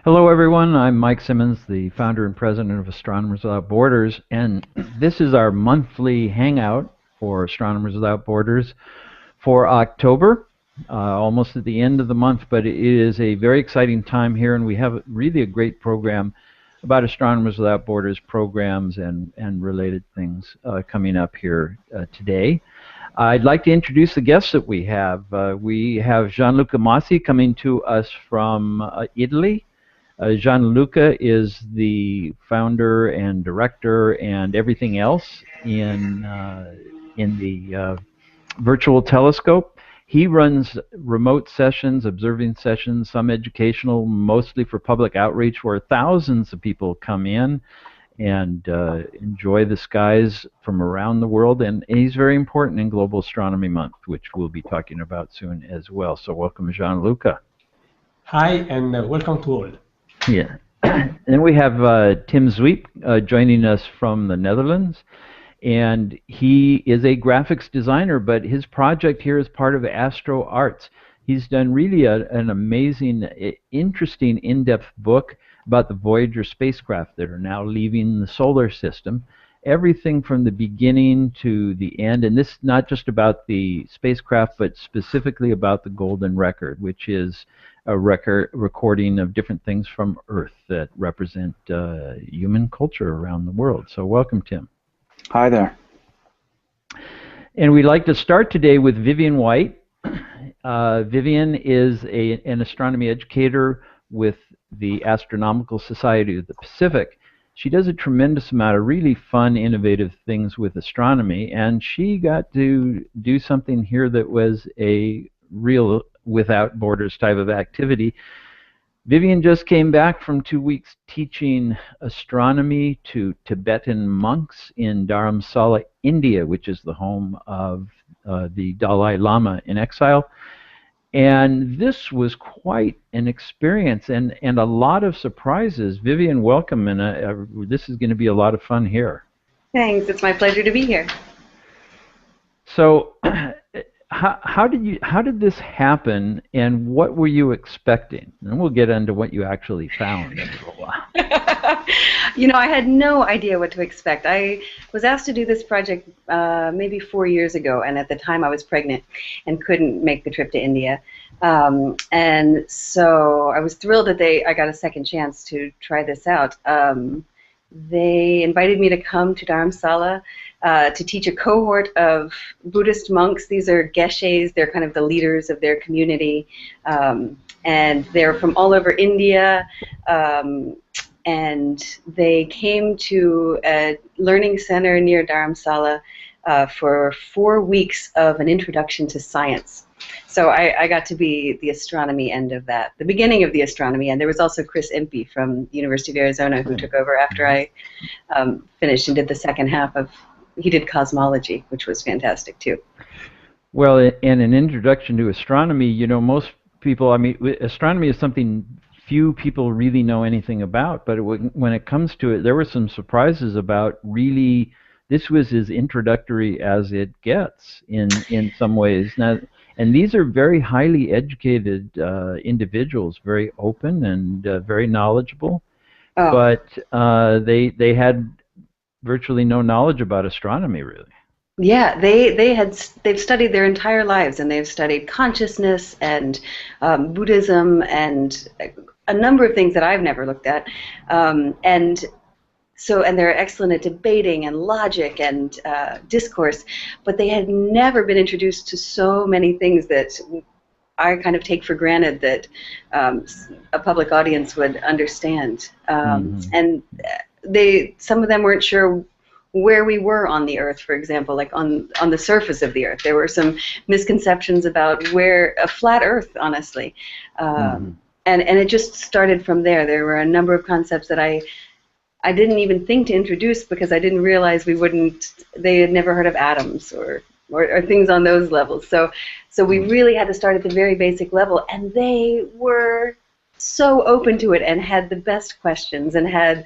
Hello, everyone. I'm Mike Simmons, the founder and president of Astronomers Without Borders, and this is our monthly hangout for Astronomers Without Borders for October, almost at the end of the month, but it is a very exciting time here, and we have really a great program about Astronomers Without Borders programs and related things coming up here today. I'd like to introduce the guests that we have. We have Gianluca Masi coming to us from Italy. Gianluca is the founder and director and everything else in the virtual telescope. He runs remote sessions, observing sessions, some educational, mostly for public outreach, where thousands of people come in and enjoy the skies from around the world. And he's very important in Global Astronomy Month, which we'll be talking about soon as well. So welcome, Gianluca. Hi, and welcome to all. Yeah. And then we have Tim Zweip joining us from the Netherlands. And he is a graphics designer, but his project here is part of Astro Arts. He's done really an amazing, interesting, in-depth book about the Voyager spacecraft that are now leaving the solar system. Everything from the beginning to the end, and this is not just about the spacecraft, but specifically about the Golden Record, which is a recording of different things from Earth that represent human culture around the world. So welcome, Tim. Hi there. And we'd like to start today with Vivian White. Vivian is an astronomy educator with the Astronomical Society of the Pacific. She does a tremendous amount of really fun, innovative things with astronomy, and she got to do something here that was a real without borders type of activity. Vivian just came back from 2 weeks teaching astronomy to Tibetan monks in Dharamsala, India, which is the home of the Dalai Lama in exile. And this was quite an experience and a lot of surprises. Vivian, welcome, and this is going to be a lot of fun here. Thanks. It's my pleasure to be here. So how did this happen, and what were you expecting? And we'll get into what you actually found in a little while. You know, I had no idea what to expect. I was asked to do this project maybe 4 years ago, and at the time I was pregnant and couldn't make the trip to India. And so I was thrilled that I got a second chance to try this out. They invited me to come to Dharamsala to teach a cohort of Buddhist monks. These are geshes. They're kind of the leaders of their community. And they're from all over India. And they came to a learning center near Dharamsala for 4 weeks of an introduction to science. So I got to be the astronomy end of that, the beginning of the astronomy end. There was also Chris Impey from the University of Arizona who took over after I finished and did the second half of, he did cosmology, which was fantastic too. Well, in an introduction to astronomy, you know, most people, I mean, astronomy is something few people really know anything about, but when it comes to it, there were some surprises about really, this was as introductory as it gets in some ways. Now, and these are very highly educated individuals, very open and very knowledgeable, but they had virtually no knowledge about astronomy, really. Yeah, they've studied their entire lives, and they've studied consciousness and Buddhism and a number of things that I've never looked at, and they're excellent at debating and logic and discourse, but they had never been introduced to so many things that I kind of take for granted that a public audience would understand. And some of them weren't sure where we were on the Earth, for example, like on the surface of the Earth. There were some misconceptions about where a flat Earth, honestly. And it just started from there. There were a number of concepts that I didn't even think to introduce because I didn't realize they had never heard of atoms or things on those levels. So we really had to start at the very basic level, and they were so open to it and had the best questions and had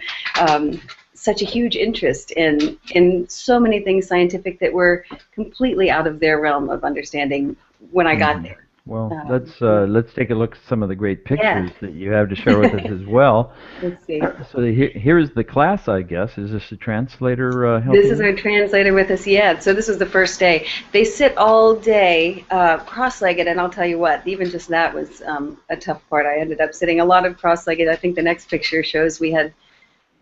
such a huge interest in so many things scientific that were completely out of their realm of understanding when I got there. Well, Yeah. let's take a look at some of the great Yeah. pictures that you have to share with us as well. Let's see. So here's the class, I guess. Is this the translator This helping is you? our translator with us. Yeah, so this was the first day. They sit all day cross-legged, and I'll tell you what, even just that was a tough part. I ended up sitting a lot of cross-legged. I think the next picture shows we had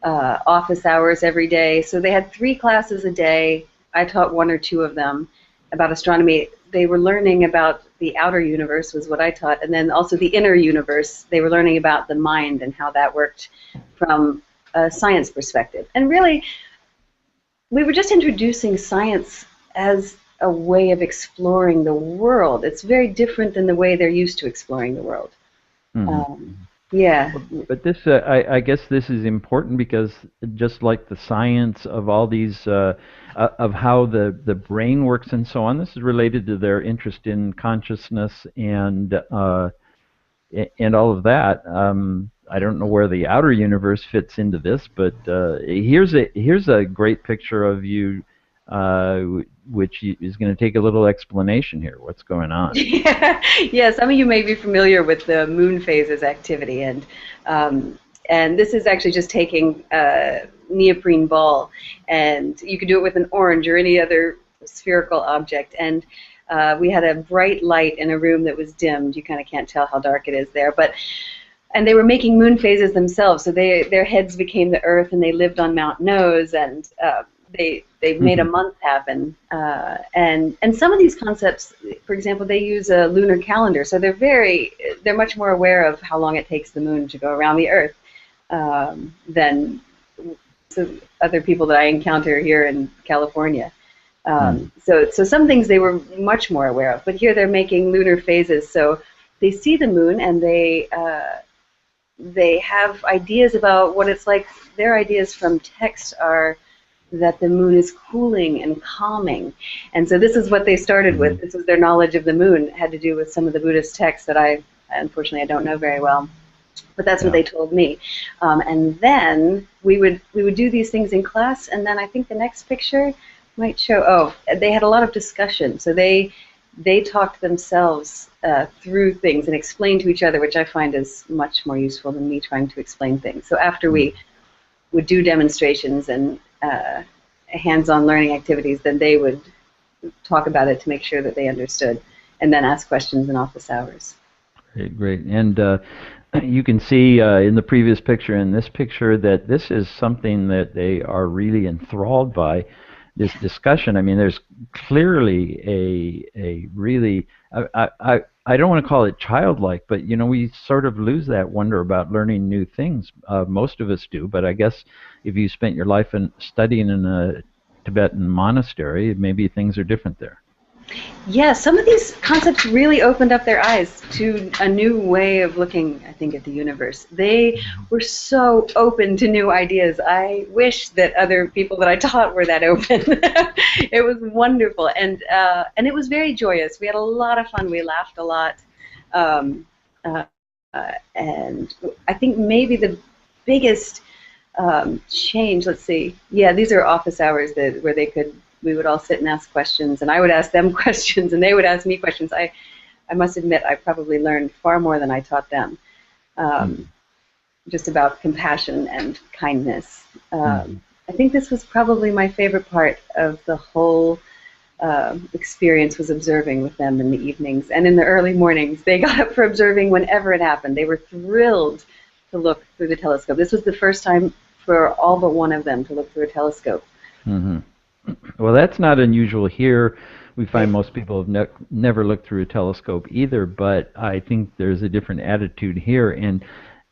office hours every day. So they had 3 classes a day. I taught 1 or 2 of them about astronomy. They were learning about the outer universe was what I taught, and then also the inner universe. They were learning about the mind and how that worked from a science perspective. And really, we were just introducing science as a way of exploring the world. It's very different than the way they're used to exploring the world. Mhm. Yeah. But this, I guess this is important because just like the science of all these, of how the brain works and so on, this is related to their interest in consciousness and all of that. I don't know where the outer universe fits into this, but here's a great picture of you, is going to take a little explanation here. What's going on? Yeah, yeah, some of you may be familiar with the moon phases activity, and this is actually just taking a neoprene ball, and you could do it with an orange or any other spherical object, and we had a bright light in a room that was dimmed. You kind of can't tell how dark it is there, and they were making moon phases themselves, so their heads became the Earth, and they lived on Mount Nose, and they made a month happen. And some of these concepts, for example, they use a lunar calendar, so they're much more aware of how long it takes the moon to go around the Earth than other people that I encounter here in California. So some things they were much more aware of, but here they're making lunar phases, so they see the moon and they have ideas about what it's like. Their ideas from text are that the moon is cooling and calming. And so this is what they started with. This was their knowledge of the moon. It had to do with some of the Buddhist texts that unfortunately, I don't know very well. But that's what they told me. And then we would do these things in class, and then I think the next picture might show, they had a lot of discussion. So they talked themselves through things and explained to each other, which I find is much more useful than me trying to explain things. So after we would do demonstrations and hands-on learning activities, then they would talk about it to make sure that they understood, and then ask questions in office hours. Great, great. And you can see in the previous picture and this picture that this is something that they are really enthralled by, this discussion. I mean, there's clearly a really, I don't want to call it childlike, but you know, we sort of lose that wonder about learning new things. Most of us do, but I guess if you spent your life studying in a Tibetan monastery, maybe things are different there. Yeah, some of these concepts really opened up their eyes to a new way of looking, I think, at the universe. They were so open to new ideas. I wish that other people that I taught were that open. It was wonderful, and it was very joyous. We had a lot of fun. We laughed a lot, and I think maybe the biggest change. Let's see. Yeah, these are office hours where we would all sit and ask questions, and I would ask them questions, and they would ask me questions. I must admit, I probably learned far more than I taught them, just about compassion and kindness. I think this was probably my favorite part of the whole experience, was observing with them in the evenings and in the early mornings. They got up for observing whenever it happened. They were thrilled to look through the telescope. This was the first time for all but one of them to look through a telescope. Well, that's not unusual here. We find most people have never looked through a telescope either, but I think there's a different attitude here. And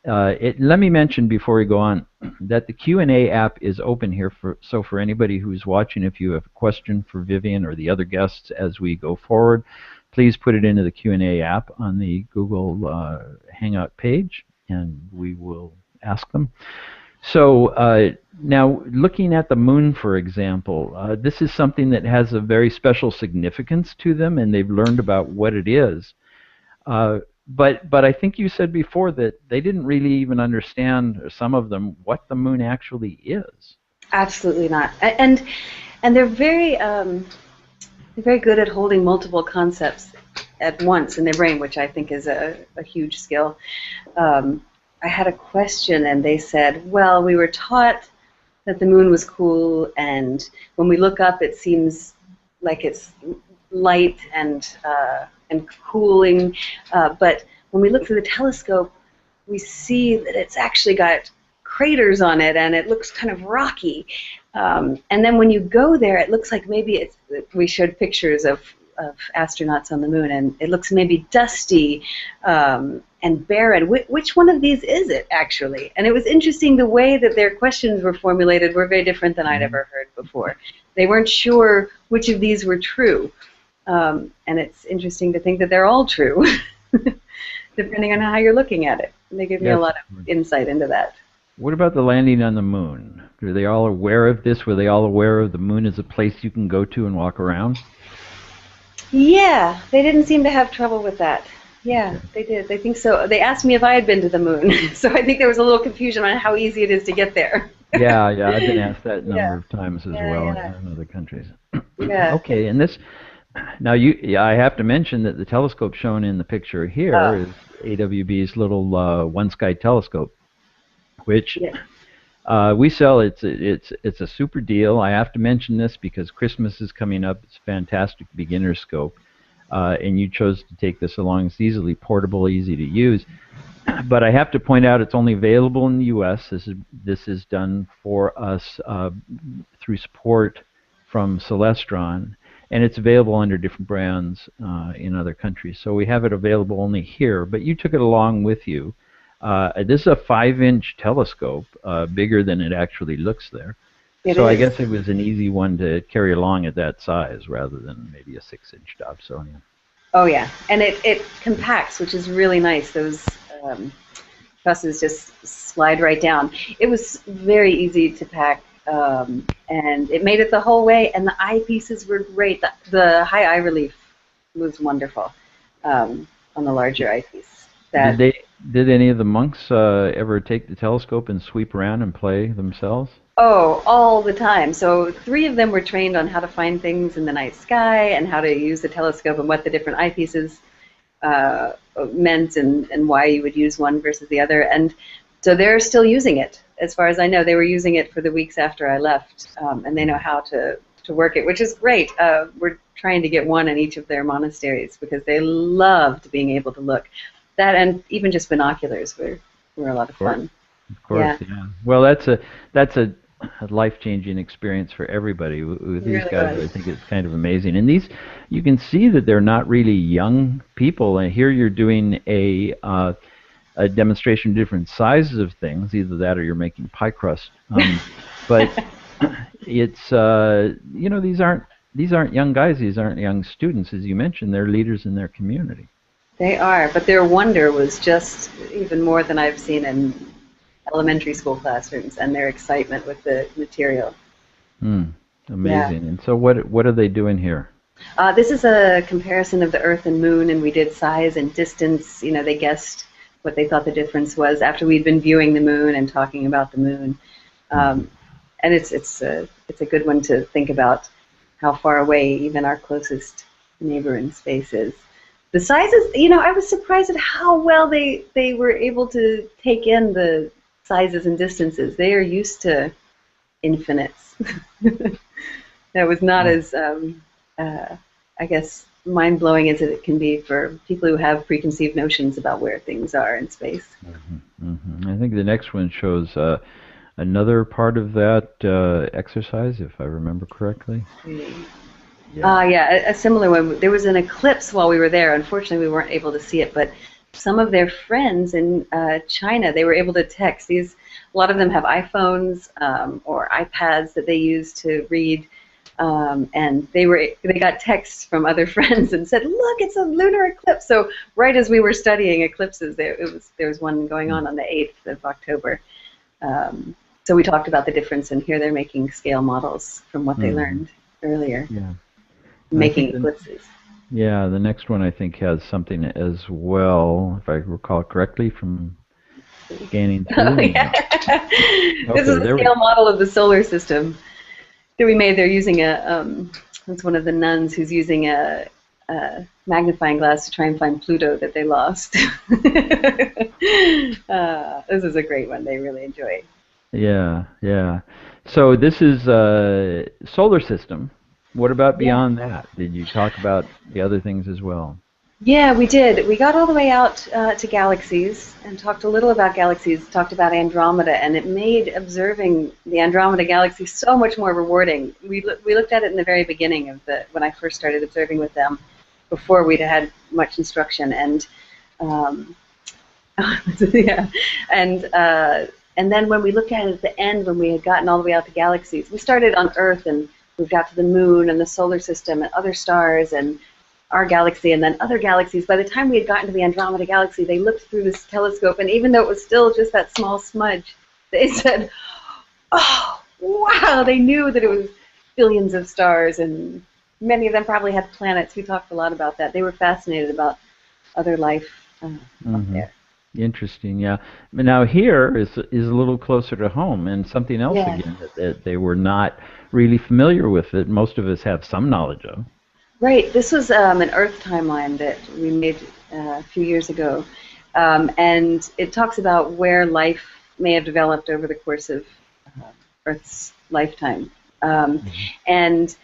let me mention before we go on that the Q&A app is open here, so for anybody who's watching, if you have a question for Vivian or the other guests as we go forward, please put it into the Q&A app on the Google Hangout page, and we will ask them. So now, looking at the moon, for example, this is something that has a very special significance to them, and they've learned about what it is. But I think you said before that they didn't really even understand, or some of them, what the moon actually is. Absolutely not. And they're very good at holding multiple concepts at once in their brain, which I think is a huge skill. I had a question, and they said, well, we were taught that the moon was cool, and when we look up, it seems like it's light and cooling, but when we look through the telescope, we see that it's actually got craters on it, and it looks kind of rocky. And then when you go there, it looks like maybe we showed pictures of astronauts on the moon, and it looks maybe dusty and barren. Which one of these is it, actually? And it was interesting the way that their questions were formulated were very different than I'd ever heard before. They weren't sure which of these were true. And it's interesting to think that they're all true, depending on how you're looking at it. And they give me a lot of insight into that. What about the landing on the moon? Were they all aware of this? Were they all aware of the moon as a place you can go to and walk around? Yeah, they didn't seem to have trouble with that. Yeah, they did. They think so. They asked me if I had been to the moon, so I think there was a little confusion on how easy it is to get there. Yeah, I've been asked that a number of times as well in other countries. Yeah. Okay, and this, now I have to mention that the telescope shown in the picture here is AWB's little One Sky telescope, which we sell. It's a super deal. I have to mention this because Christmas is coming up. It's a fantastic beginner scope, and you chose to take this along. It's easily portable, easy to use. But I have to point out it's only available in the U.S. This is done for us through support from Celestron, and it's available under different brands in other countries. So we have it available only here, but you took it along with you. This is a 5-inch telescope, bigger than it actually looks there. So I guess it was an easy one to carry along at that size rather than maybe a 6-inch Dobsonian. Oh yeah, and it compacts, which is really nice. Those trusses just slide right down. It was very easy to pack, and it made it the whole way, and the eyepieces were great. The high eye relief was wonderful on the larger eyepiece. Did any of the monks ever take the telescope and sweep around and play themselves? Oh, all the time. So 3 of them were trained on how to find things in the night sky and how to use the telescope and what the different eyepieces meant and why you would use one versus the other. And so they're still using it. As far as I know, they were using it for the weeks after I left, and they know how to work it, which is great. We're trying to get one in each of their monasteries because they loved being able to look. That and even just binoculars were a lot of fun. Of course, yeah. Well, that's a life-changing experience for everybody. With these guys, I think it's kind of amazing. And these, you can see that they're not really young people. And here you're doing a demonstration of different sizes of things. Either that or you're making pie crust. But it's these aren't young guys. These aren't young students, as you mentioned. They're leaders in their community. They are, but their wonder was just even more than I've seen in elementary school classrooms, and their excitement with the material. Amazing. Yeah. And so what are they doing here? This is a comparison of the Earth and Moon, and we did size and distance. They guessed what they thought the difference was after we'd been viewing the Moon and talking about the Moon. And it's a good one to think about how far away even our closest neighbor in space is. The sizes, I was surprised at how well they were able to take in the sizes and distances. They are used to infinites. That was not as, I guess, mind-blowing as it can be for people who have preconceived notions about where things are in space. I think the next one shows another part of that exercise, if I remember correctly. Yeah, a similar one. There was an eclipse while we were there. Unfortunately, we weren't able to see it, but some of their friends in China, they were able to text. A lot of them have iPhones or iPads that they use to read, and they got texts from other friends and said, "Look, it's a lunar eclipse." So right as we were studying eclipses, there was one going on the 8th of October. So we talked about the difference, and here they're making scale models from what they learned earlier. Yeah. Making eclipses. Yeah, the next one I think has something as well, if I recall correctly, from scanning through. Oh, yeah. This is a scale model of the solar system that we made. They're using it's one of the nuns who's using a magnifying glass to try and find Pluto that they lost. This is a great one. They really enjoy. Yeah, yeah. So this is solar system. What about Yeah. beyond that? Did you talk about the other things as well? Yeah, we did. We got all the way out to galaxies and talked a little about galaxies, talked about Andromeda, and it made observing the Andromeda galaxy so much more rewarding. We looked at it in the very beginning of when I first started observing with them, before we'd had much instruction, and yeah, and then when we looked at it at the end, when we had gotten all the way out to galaxies, we started on Earth and we got to the moon and the solar system and other stars and our galaxy and then other galaxies. By the time we had gotten to the Andromeda galaxy, they looked through this telescope, and even though it was still just that small smudge, they said, "Oh, wow!" They knew that it was billions of stars, and many of them probably had planets. We talked a lot about that. They were fascinated about other life up there. Interesting, yeah. But now here is a little closer to home, and something else Yeah. again that they were not really familiar with, that most of us have some knowledge of. Right. This was an Earth timeline that we made a few years ago, and it talks about where life may have developed over the course of Earth's lifetime, and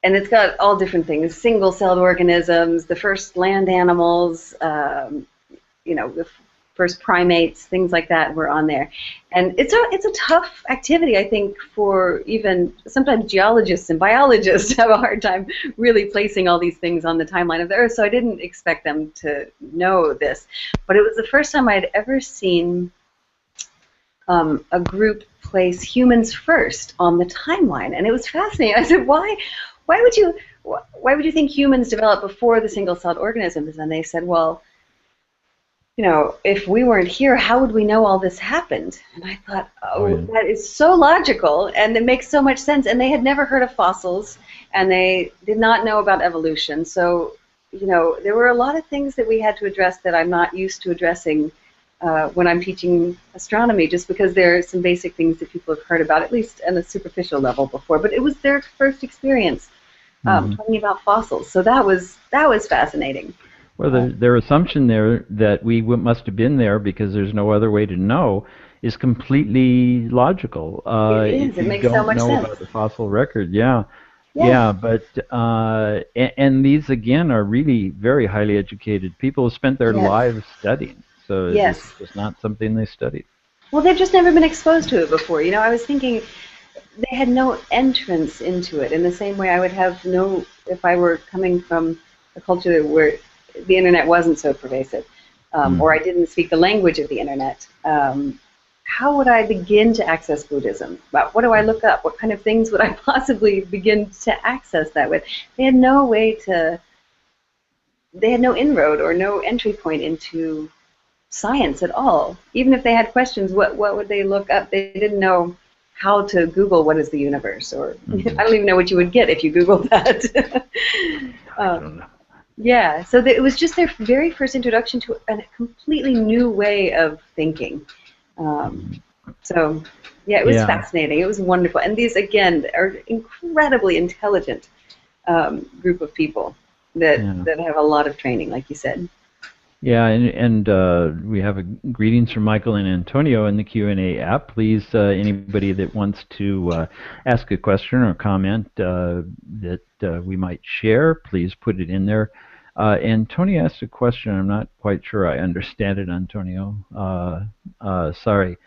it's got all different things: single-celled organisms, the first land animals, the first primates, things like that were on there. And it's a tough activity, I think, for even sometimes geologists and biologists have a hard time really placing all these things on the timeline of the Earth, so I didn't expect them to know this. But it was the first time I'd ever seen a group place humans first on the timeline, and it was fascinating. I said, why would you think humans developed before the single-celled organisms? And they said, well, if we weren't here, how would we know all this happened? And I thought, that is so logical, and it makes so much sense. And they had never heard of fossils, and they did not know about evolution. So, there were a lot of things that we had to address that I'm not used to addressing when I'm teaching astronomy, just because there are some basic things that people have heard about, at least on a superficial level before. But it was their first experience talking about fossils. So that was fascinating. Well, their assumption there that we must have been there because there's no other way to know is completely logical. It is. It makes so much sense. If you don't know about the fossil record, yeah. But and these again are really very highly educated people who spent their lives studying. So it's just not something they studied. Well, they've just never been exposed to it before. I was thinking they had no entrance into it in the same way I would have no if I were coming from a culture where the internet wasn't so pervasive, or I didn't speak the language of the internet. How would I begin to access Buddhism? What do I look up? What kind of things would I possibly begin to access that with? They had no way to. They had no inroad or no entry point into science at all. Even if they had questions, what would they look up? They didn't know how to Google what is the universe, or I don't even know what you would get if you Googled that. I don't know. Yeah, so it was just their very first introduction to a completely new way of thinking. So, it was fascinating. It was wonderful. And these, again, are incredibly intelligent group of people that have a lot of training, like you said. Yeah, and we have greetings from Michael and Antonio in the Q&A app. Please, anybody that wants to ask a question or comment that we might share, please put it in there. Antonio asked a question. I'm not quite sure I understand it, Antonio. Sorry.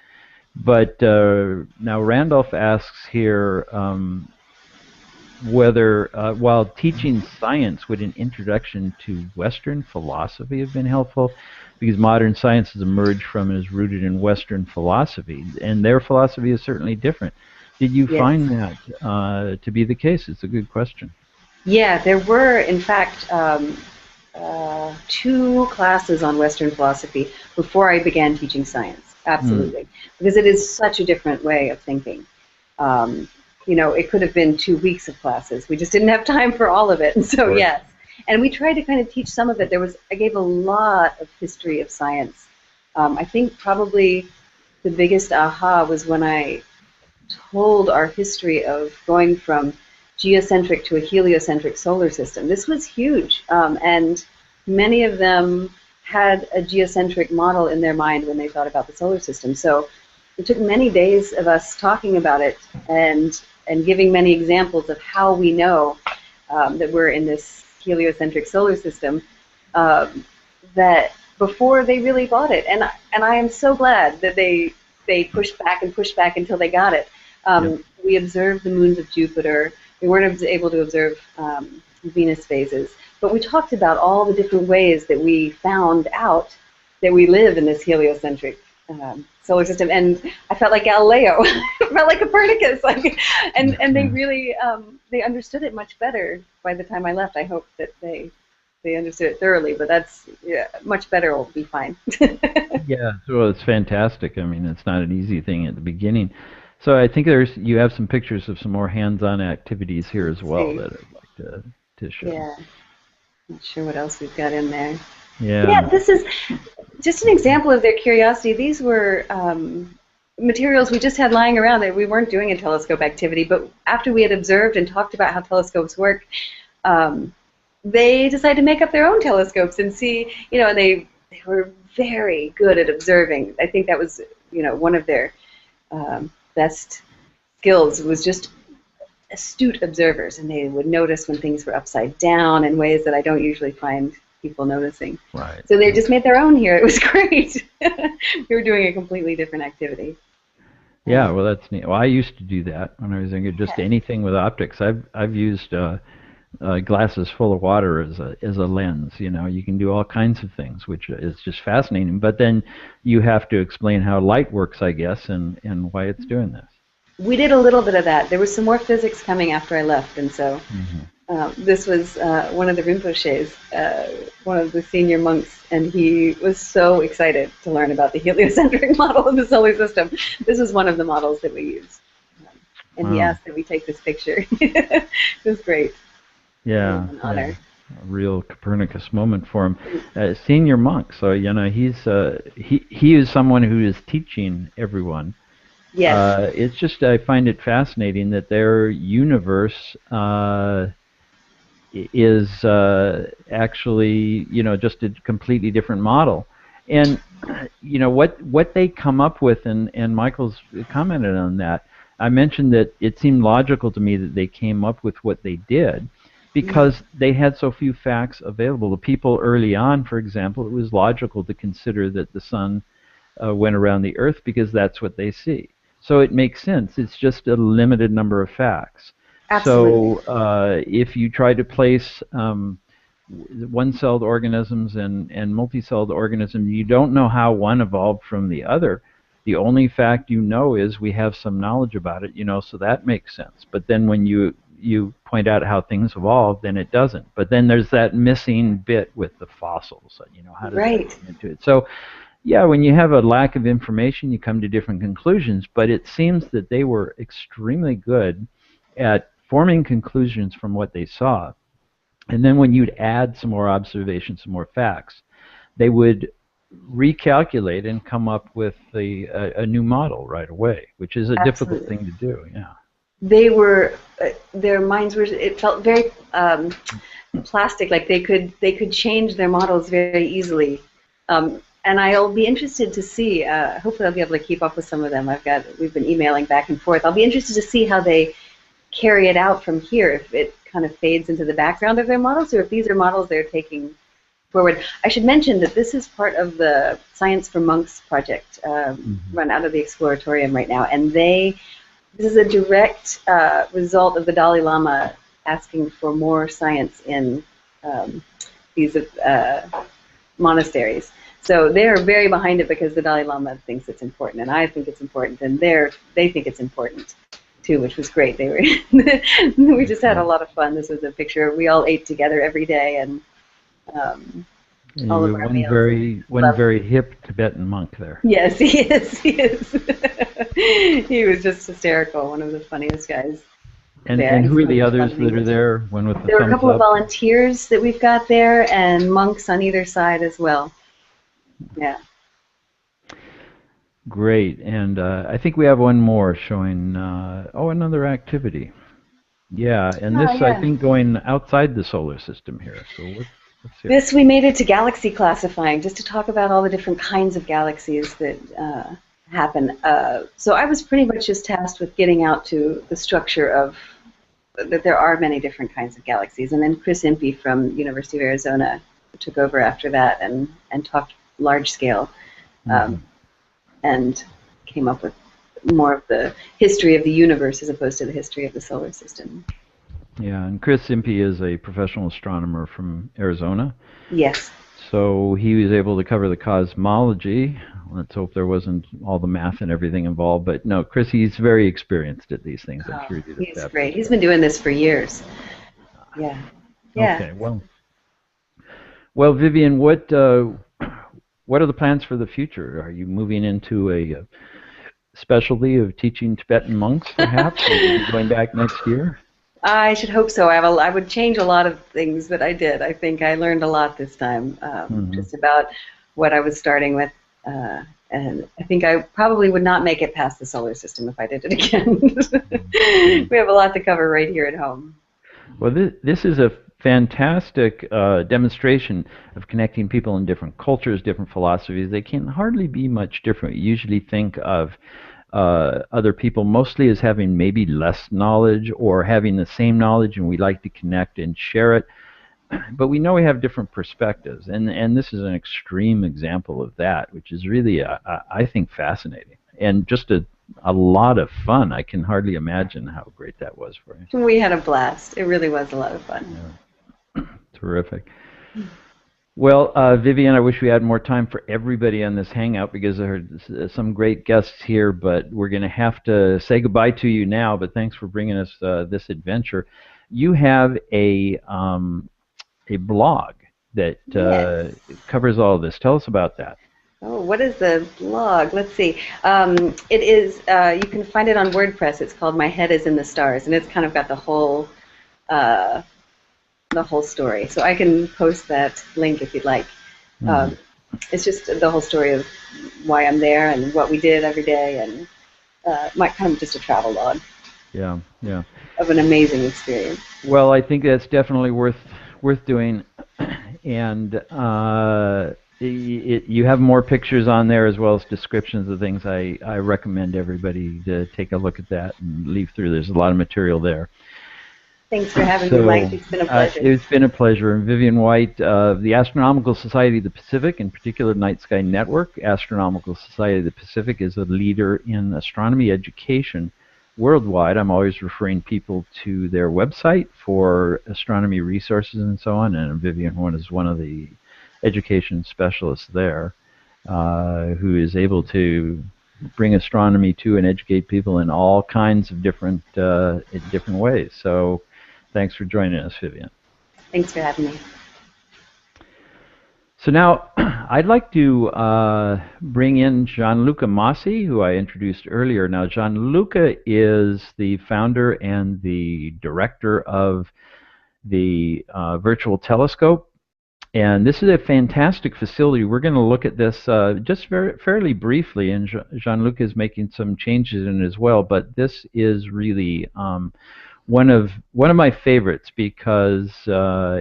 But now Randolph asks here whether, while teaching science, would an introduction to Western philosophy have been helpful? Because modern science has emerged from and is rooted in Western philosophy, and their philosophy is certainly different. Did you find that to be the case? It's a good question. Yeah, there were, in fact, 2 classes on Western philosophy before I began teaching science, absolutely. Because it is such a different way of thinking. It could have been 2 weeks of classes. We just didn't have time for all of it. And so, yes. And we tried to kind of teach some of it. I gave a lot of history of science. I think probably the biggest aha was when I told our history of going from geocentric to a heliocentric solar system. This was huge, and many of them had a geocentric model in their mind when they thought about the solar system. So it took many days of us talking about it and giving many examples of how we know that we're in this heliocentric solar system, that before they really bought it. And I am so glad that they pushed back and pushed back until they got it. Yep. We observed the moons of Jupiter. We weren't able to observe Venus phases, but we talked about all the different ways that we found out that we live in this heliocentric solar system. And I felt like Galileo, I felt like Copernicus, and they really they understood it much better by the time I left. I hope that they understood it thoroughly, but that's much better. Will be fine. Yeah, so it's fantastic. I mean, it's not an easy thing at the beginning. So I think you have some pictures of some more hands-on activities here as well that I'd like to show. Yeah, not sure what else we've got in there. Yeah. Yeah, this is just an example of their curiosity. These were materials we just had lying around that we weren't doing in telescope activity, but after we had observed and talked about how telescopes work, they decided to make up their own telescopes and see, and they were very good at observing. I think that was, one of their best skills was just astute observers, and they would notice when things were upside down in ways that I don't usually find people noticing. Right. So they just made their own here. It was great. We were doing a completely different activity. Yeah, well, that's neat. Well, I used to do that when I was younger. Just anything with optics. I've used glasses full of water as a lens. You can do all kinds of things, which is just fascinating. But then you have to explain how light works, I guess, and why it's doing this. We did a little bit of that. There was some more physics coming after I left, and so this was one of the Rinpoches, one of the senior monks, and he was so excited to learn about the heliocentric model of the solar system. This was one of the models that we used, and he asked that we take this picture. It was great. Yeah, an honor. A real Copernicus moment for him. Senior monk, so he is someone who is teaching everyone. Yes. It's just I find it fascinating that their universe is actually just a completely different model, and what they come up with, and Michael's commented on that. I mentioned that it seemed logical to me that they came up with what they did because they had so few facts available. The people early on, for example, it was logical to consider that the sun went around the Earth because that's what they see. So it makes sense. It's just a limited number of facts. Absolutely. So if you try to place one-celled organisms and multi-celled organisms, you don't know how one evolved from the other. The only fact you know is we have some knowledge about it, so that makes sense. But then when you point out how things evolved, then it doesn't. But then there's that missing bit with the fossils, how does that come into it? So yeah, when you have a lack of information, you come to different conclusions, but it seems that they were extremely good at forming conclusions from what they saw. And then when you'd add some more observations, some more facts, they would recalculate and come up with a new model right away, which is a difficult thing to do. Yeah. They were, their minds were, it felt very plastic, like they could change their models very easily. And I'll be interested to see, hopefully I'll be able to keep up with some of them. We've been emailing back and forth. I'll be interested to see how they carry it out from here, if it kind of fades into the background of their models, or if these are models they're taking forward. I should mention that this is part of the Science for Monks project, run out of the Exploratorium right now, and this is a direct result of the Dalai Lama asking for more science in these monasteries. So they're very behind it because the Dalai Lama thinks it's important, and I think it's important, and they think it's important too, which was great. They were we just had a lot of fun. This was a picture. We all ate together every day, and all of our meals. One very hip Tibetan monk there. Yes, he is. He is. He was just hysterical. One of the funniest guys. And who are the others that are there? One with the there were a couple thumbs of up? volunteers that we've got there, and monks on either side as well. Yeah. Great, and I think we have one more showing, another activity. Yeah, and this, I think, going outside the solar system here. So Let's hear it. This, we made it to galaxy classifying, just to talk about all the different kinds of galaxies that happen. So I was pretty much just tasked with getting out to the structure of that there are many different kinds of galaxies, and then Chris Impey from University of Arizona took over after that and talked large scale, and came up with more of the history of the universe as opposed to the history of the solar system. Yeah, and Chris Impey is a professional astronomer from Arizona. Yes. So he was able to cover the cosmology. Let's hope there wasn't all the math and everything involved. But no, Chris, he's very experienced at these things. I'm sure he did. He's great. He's been doing this for years. Yeah. Yeah. Okay. Well, Vivian, what are the plans for the future? Are you moving into a specialty of teaching Tibetan monks, perhaps? Are you going back next year? I should hope so. I would change a lot of things that I did. I think I learned a lot this time, just about what I was starting with. And I think I probably would not make it past the solar system if I did it again. We have a lot to cover right here at home. Well, this is a fantastic demonstration of connecting people in different cultures, different philosophies. They can hardly be much different. We usually think of other people mostly as having maybe less knowledge or having the same knowledge, and we like to connect and share it. But we know we have different perspectives, and this is an extreme example of that, which is really, I think, fascinating and just a lot of fun. I can hardly imagine how great that was for you. We had a blast. It really was a lot of fun. Yeah. Terrific. Well, Vivian, I wish we had more time for everybody on this Hangout because there are some great guests here, but we're going to have to say goodbye to you now, but thanks for bringing us this adventure. You have a blog that Yes. covers all of this. Tell us about that. Oh, what is the blog? Let's see. It is, you can find it on WordPress. It's called My Head is in the Stars, and it's kind of got the whole story. So I can post that link if you'd like. It's just the whole story of why I'm there and what we did every day, and kind of just a travel log. Yeah, yeah. Of an amazing experience. Well, I think that's definitely worth doing, and you have more pictures on there as well as descriptions of things. I recommend everybody to take a look at that and leaf through. There's a lot of material there. Thanks for having me, Mike. It's been a pleasure. It's been a pleasure. And Vivian White of the Astronomical Society of the Pacific, in particular Night Sky Network. Astronomical Society of the Pacific is a leader in astronomy education worldwide. I'm always referring people to their website for astronomy resources and so on, and Vivian White is one of the education specialists there who is able to bring astronomy to and educate people in all kinds of different ways. So thanks for joining us, Vivian. Thanks for having me. So now I'd like to bring in Gianluca Masi, who I introduced earlier. Now Gianluca is the founder and the director of the Virtual Telescope. And this is a fantastic facility. We're going to look at this just fairly briefly, and Gianluca is making some changes in it as well. But this is really one of my favorites because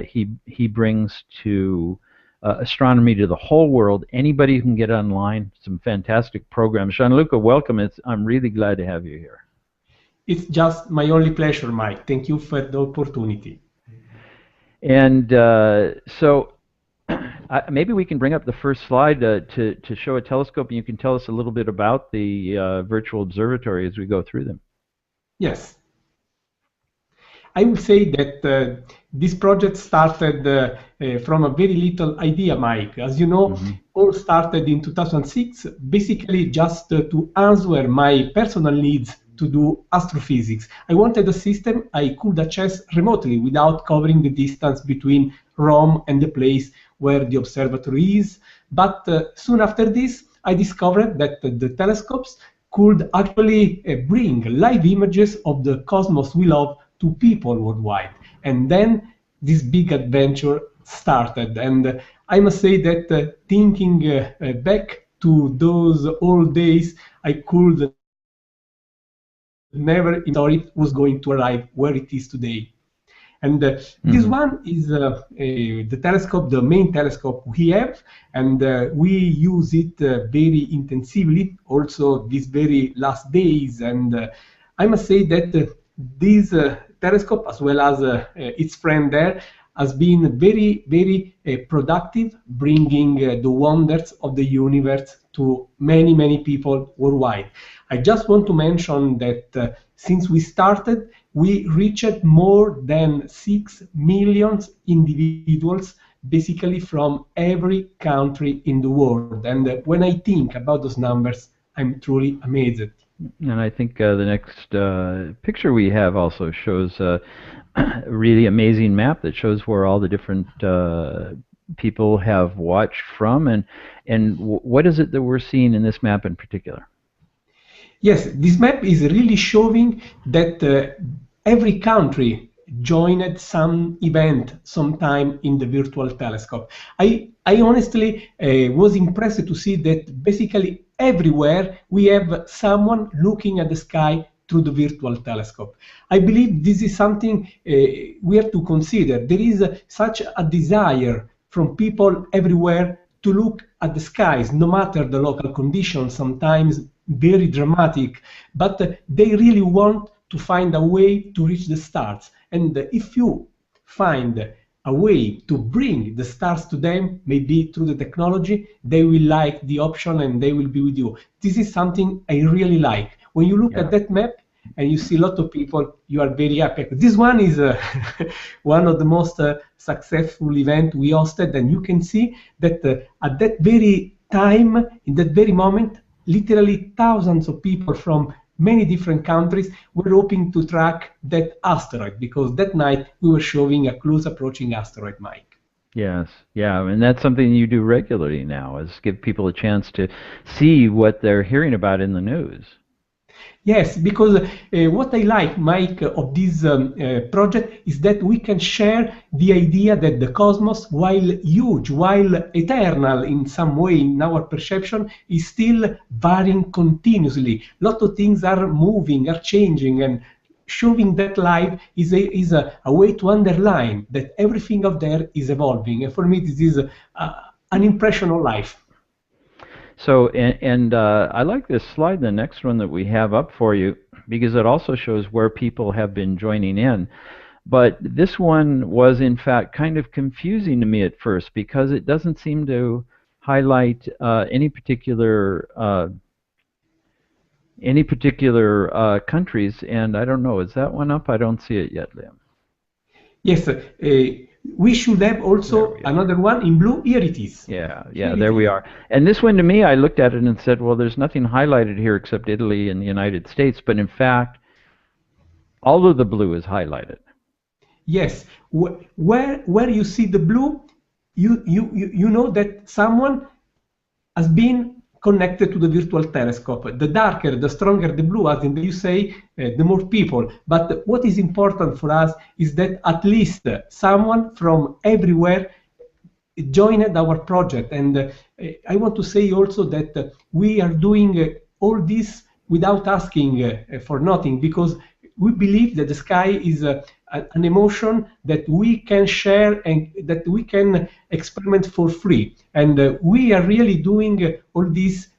he brings to astronomy to the whole world. Anybody who can get online, some fantastic programs. Gianluca, welcome. I'm really glad to have you here. It's just my only pleasure, Mike. Thank you for the opportunity. And so maybe we can bring up the first slide to show a telescope, and you can tell us a little bit about the virtual observatory as we go through them. Yes. I would say that this project started from a very little idea, Mike. As you know, all started in 2006, basically just to answer my personal needs to do astrophysics. I wanted a system I could access remotely without covering the distance between Rome and the place where the observatory is. But soon after this, I discovered that the telescopes could actually bring live images of the cosmos we love to people worldwide. And then this big adventure started. And I must say that thinking back to those old days, I could never thought it was going to arrive where it is today. And this one is the telescope, the main telescope we have, and we use it very intensively also these very last days. And I must say that this telescope, as well as its friend there, has been very, very productive, bringing the wonders of the universe to many, many people worldwide. I just want to mention that since we started, we reached more than 6 million individuals, basically from every country in the world. And when I think about those numbers, I'm truly amazed. And I think the next picture we have also shows a really amazing map that shows where all the different people have watched from. And what is it that we're seeing in this map in particular? Yes, this map is really showing that every country joined some event sometime in the virtual telescope. I honestly was impressed to see that basically everywhere we have someone looking at the sky through the virtual telescope. I believe this is something we have to consider. There is such a desire from people everywhere to look at the skies, no matter the local conditions, sometimes very dramatic, but they really want to find a way to reach the stars. And if you find a way to bring the stars to them, maybe through the technology, they will like the option and they will be with you. This is something I really like. When you look at that map and you see a lot of people, you are very happy. This one is one of the most successful events we hosted, and you can see that at that very time, in that very moment, literally thousands of people from many different countries were hoping to track that asteroid, because that night we were showing a close approaching asteroid, Mike. Yes, yeah, and that's something you do regularly now, is give people a chance to see what they're hearing about in the news. Yes, because what I like, Mike, of this project is that we can share the idea that the cosmos, while huge, while eternal in some way in our perception, is still varying continuously. A lot of things are moving, are changing, and showing that live is a way to underline that everything out there is evolving. And for me, this is an impression of life. So, and I like this slide, the next one that we have up for you, because it also shows where people have been joining in. But this one was, in fact, kind of confusing to me at first, because it doesn't seem to highlight any particular countries. And I don't know, is that one up? I don't see it yet, Liam. Yes. We should have also another one in blue. Here it is. Yeah, there we are. And this one, to me, I looked at it and said, well, there's nothing highlighted here except Italy and the United States. But in fact, all of the blue is highlighted. Yes. Where you see the blue, you know that someone has been connected to the virtual telescope. The darker, the stronger the blue, as in you say, the more people. But what is important for us is that at least someone from everywhere joined our project. And I want to say also that we are doing all this without asking for nothing, because we believe that the sky is an emotion that we can share and that we can experiment for free. And we are really doing all this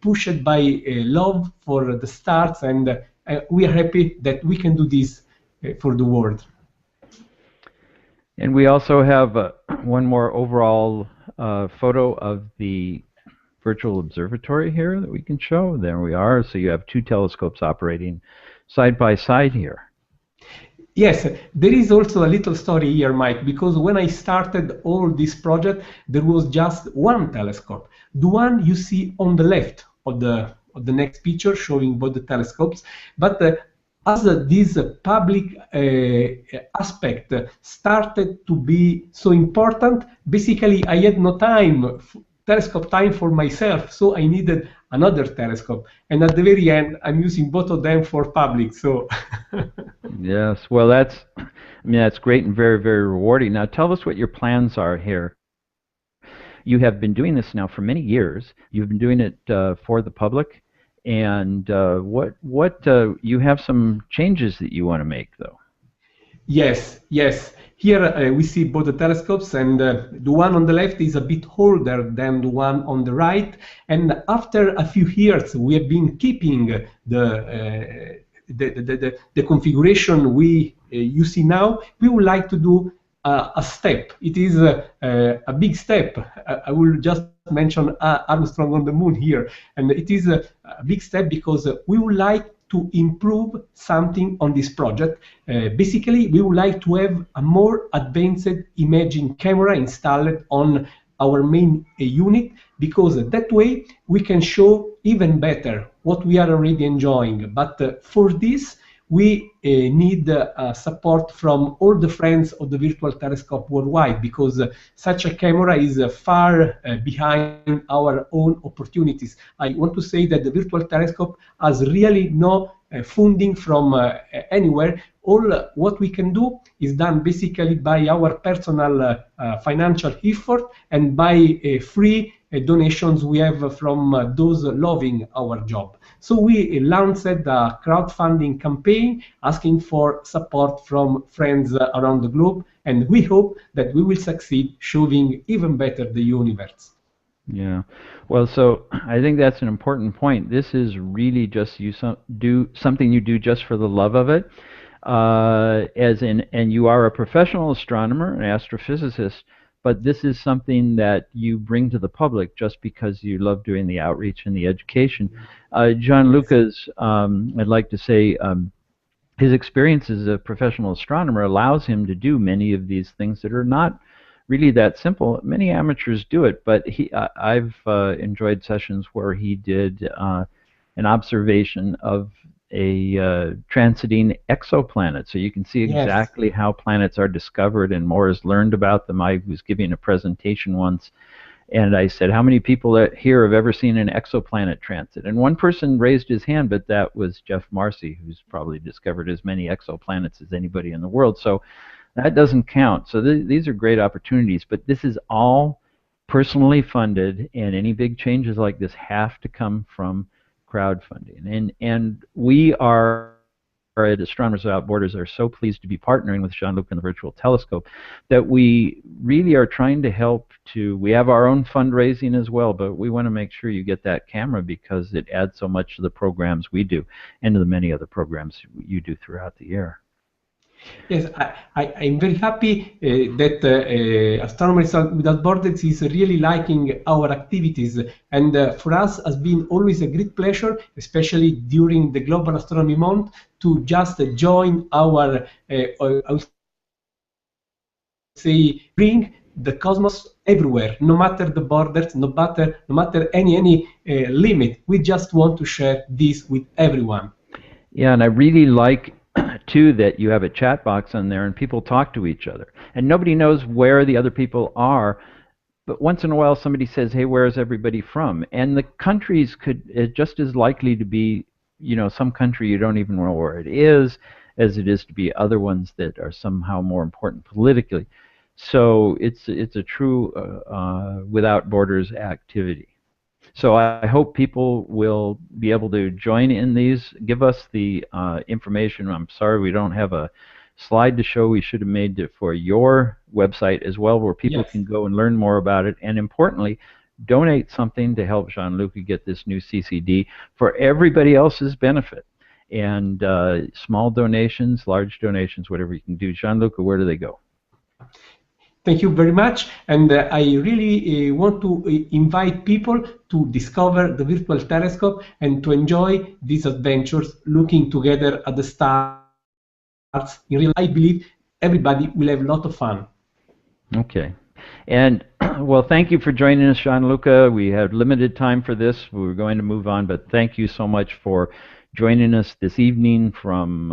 pushed by love for the stars, and we are happy that we can do this for the world. And we also have one more overall photo of the virtual observatory here that we can show. There we are. So you have two telescopes operating side by side here. Yes, there is also a little story here, Mike, because when I started all this project, there was just one telescope. The one you see on the left of the next picture, showing both the telescopes. But as this public aspect started to be so important, basically I had no telescope time for myself, so I needed another telescope. And at the very end, I'm using both of them for public. So. Yes, well, that's great and very, very rewarding. Now, tell us what your plans are here. You have been doing this now for many years. You've been doing it for the public, and you have some changes that you want to make, though. Yes, yes. Here we see both the telescopes, and the one on the left is a bit older than the one on the right. And after a few years, we have been keeping the configuration you see now. We would like to do a step. It is a big step. I will just mention Armstrong on the moon here, and it is a big step because we would like to improve something on this project. Basically, we would like to have a more advanced imaging camera installed on our main unit, because that way we can show even better what we are already enjoying. But for this, we need support from all the friends of the virtual telescope worldwide, because such a camera is far behind our own opportunities. I want to say that the virtual telescope has really no funding from anywhere. All what we can do is done basically by our personal financial effort and by free donations we have from those loving our job. So we launched a crowdfunding campaign asking for support from friends around the globe, and we hope that we will succeed showing even better the universe. Yeah. Well, so I think that's an important point. This is really just do something you do just for the love of it. And you are a professional astronomer, an astrophysicist, but this is something that you bring to the public just because you love doing the outreach and the education. Gianluca's, I'd like to say, his experience as a professional astronomer allows him to do many of these things that are not really that simple. Many amateurs do it, but I've enjoyed sessions where he did an observation of a transiting exoplanet, so you can see exactly how planets are discovered and more is learned about them. I was giving a presentation once, and I said, how many people here have ever seen an exoplanet transit? And one person raised his hand, but that was Jeff Marcy, who's probably discovered as many exoplanets as anybody in the world. So that doesn't count. So these are great opportunities, but this is all personally funded, and any big changes like this have to come from crowdfunding. And we are at Astronomers Without Borders are so pleased to be partnering with Jean-Luc and the Virtual Telescope that we really are trying to help we have our own fundraising as well, but we want to make sure you get that camera because it adds so much to the programs we do and to the many other programs you do throughout the year. Yes, I'm very happy that Astronomers Without Borders is really liking our activities, and for us has been always a great pleasure, especially during the Global Astronomy Month, to just join our, I would say, bring the cosmos everywhere, no matter the borders, no matter any limit. We just want to share this with everyone. Yeah, and I really like too that you have a chat box on there and people talk to each other, and nobody knows where the other people are, but once in a while somebody says, hey, where is everybody from? And the countries could just as likely to be, you know, some country you don't even know where it is as it is to be other ones that are somehow more important politically. So it's a true without borders activity. So I hope people will be able to join in these. Give us the information. I'm sorry we don't have a slide to show. We should have made it for your website as well, where people can go and learn more about it. And importantly, donate something to help Jean-Luc get this new CCD for everybody else's benefit. And small donations, large donations, whatever you can do. Jean-Luc, where do they go? Thank you very much, and I really want to invite people to discover the virtual telescope and to enjoy these adventures looking together at the stars. In real life, I believe everybody will have a lot of fun. Okay. And, well, thank you for joining us, Gianluca. We had limited time for this. We were going to move on, but thank you so much for joining us this evening from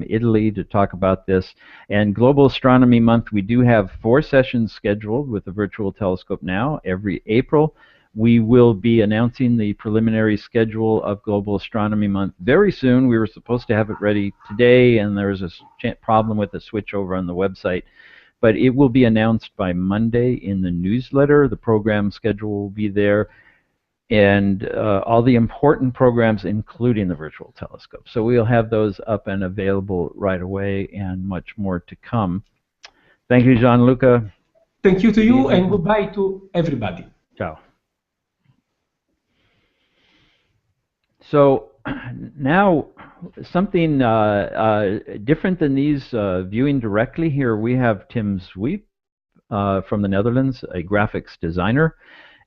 Italy to talk about this. And Global Astronomy Month, we do have 4 sessions scheduled with the Virtual Telescope now every April. We will be announcing the preliminary schedule of Global Astronomy Month very soon. We were supposed to have it ready today, and there was a problem with the switchover on the website. But it will be announced by Monday in the newsletter. The program schedule will be there. and all the important programs, including the virtual telescope. So we'll have those up and available right away, and much more to come. Thank you, Gianluca. Thank you to you, and goodbye to everybody. Ciao. So now something different than these viewing directly here, we have Tim Zweip from the Netherlands, a graphics designer,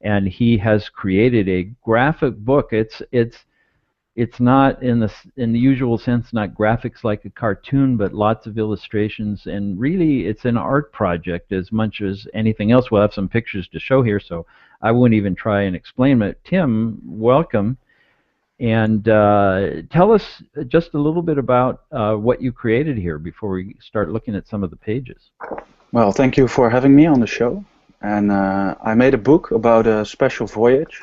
and he has created a graphic book. It's not in the usual sense, not graphics like a cartoon, but lots of illustrations, and really it's an art project as much as anything else. We'll have some pictures to show here, so I wouldn't even try and explain it. Tim, welcome, and tell us just a little bit about what you created here before we start looking at some of the pages. Well, thank you for having me on the show. And I made a book about a special voyage,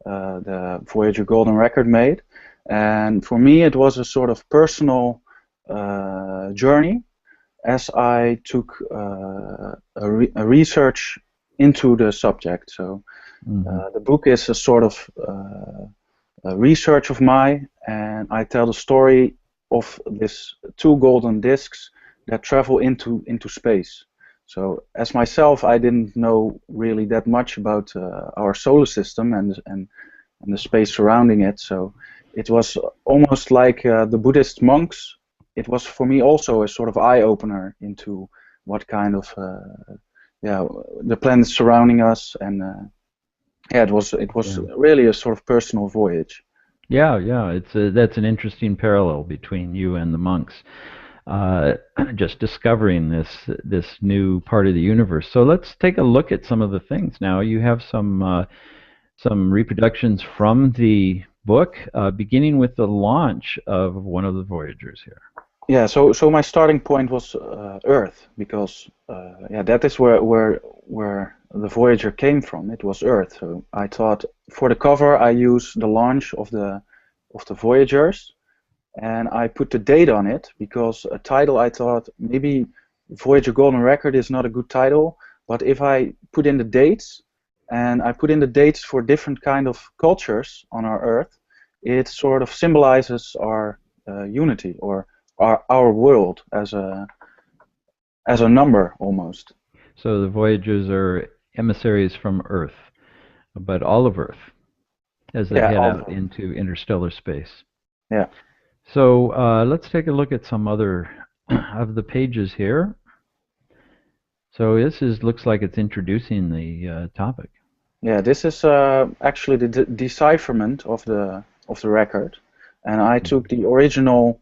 the Voyager Golden Record made. And for me, it was a sort of personal journey as I took a research into the subject. So the book is a sort of a research of mine, and I tell the story of these two golden disks that travel into space. So as myself, I didn't know really that much about our solar system and the space surrounding it. So it was almost like the Buddhist monks. It was for me also a sort of eye-opener into what kind of the planets surrounding us, and it was really a sort of personal voyage. Yeah, that's an interesting parallel between you and the monks. Just discovering this new part of the universe. So let's take a look at some of the things now. You have some reproductions from the book, beginning with the launch of one of the Voyagers here. Yeah, so my starting point was Earth, because that is where the Voyager came from. It was Earth. So I thought for the cover I use the launch of the Voyagers, and I put the date on it because a title, I thought maybe Voyager Golden Record is not a good title, but if I put in the dates, and I put in the dates for different kind of cultures on our Earth, it sort of symbolizes our unity, or our world as a number almost. So the Voyagers are emissaries from Earth, but all of Earth, as they head out into interstellar space. Yeah. So let's take a look at some other of the pages here. So this looks like it's introducing the topic. Yeah, this is actually the decipherment of the record, and I took the original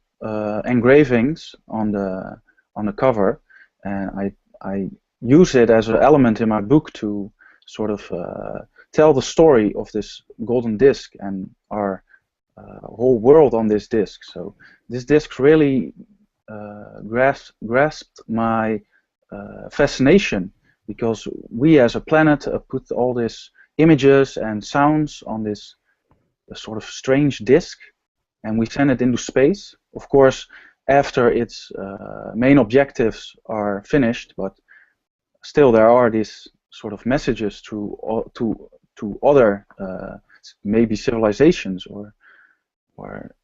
engravings on the cover, and I use it as an element in my book to sort of tell the story of this golden disc and our whole world on this disc. So this disc really grasped my fascination, because we as a planet put all these images and sounds on this sort of strange disc, and we send it into space. Of course, after its main objectives are finished, but still there are these sort of messages to other maybe civilizations or